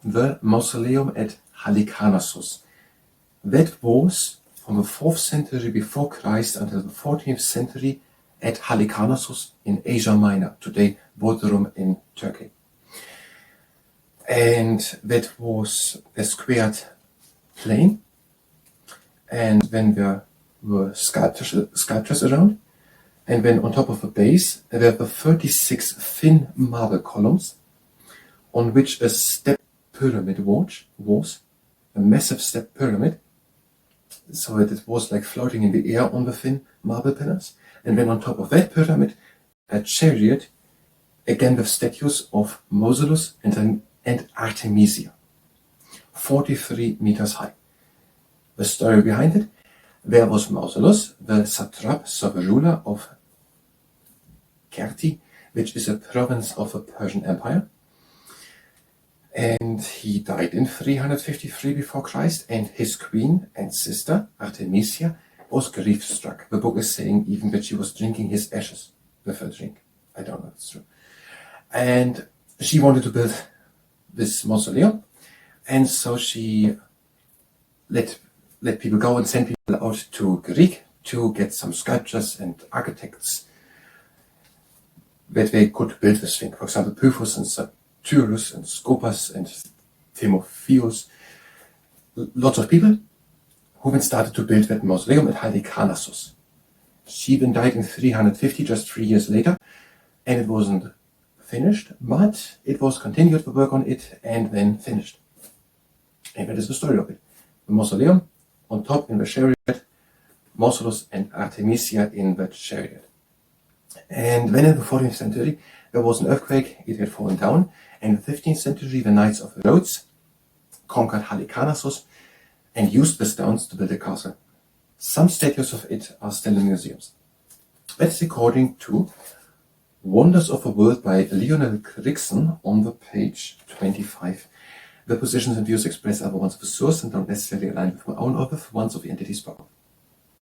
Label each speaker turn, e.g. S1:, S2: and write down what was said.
S1: the Mausoleum at Halicarnassus. That was from the 4th century before Christ until the 14th century at Halicarnassus in Asia Minor, today Bodrum in Turkey. And that was a squared plain, and then there were sculptures around, and then on top of the base there were 36 thin marble columns on which a step pyramid was, a massive step pyramid, so that it was like floating in the air on the thin marble pillars. And then on top of that pyramid, a chariot, again with statues of Mausolus and Artemesia, 43 meters high. The story behind it: there was Mausolus, the Satrap, so the ruler of Caria, which is a province of the Persian Empire. And he died in 353 before Christ, and his queen and sister, Artemesia, was grief-struck. The book is saying even that she was drinking his ashes with her drink. I don't know if it's true. And she wanted to build this mausoleum, and so she let people go and send people out to Greek to get some sculptors and architects that they could build this thing. For example, Pythus and Saturus and Scopas and Timotheus, lots of people who then started to build that mausoleum at Halicarnassus. She then died in 350, just 3 years later, and it wasn't finished, but it was continued the work on it and then finished. And that is the story of it. The mausoleum, on top in the chariot, Mausolus and Artemisia in the chariot. And then in the 14th century there was an earthquake, it had fallen down, and in the 15th century the Knights of the Rhodes conquered Halicarnassus and used the stones to build a castle. Some statues of it are still in museums. That's according to Wonders of the World by Lionel Grigson on the page 25. The positions and views expressed are the ones of the source and don't necessarily align with my own or with ones of the entities spoken.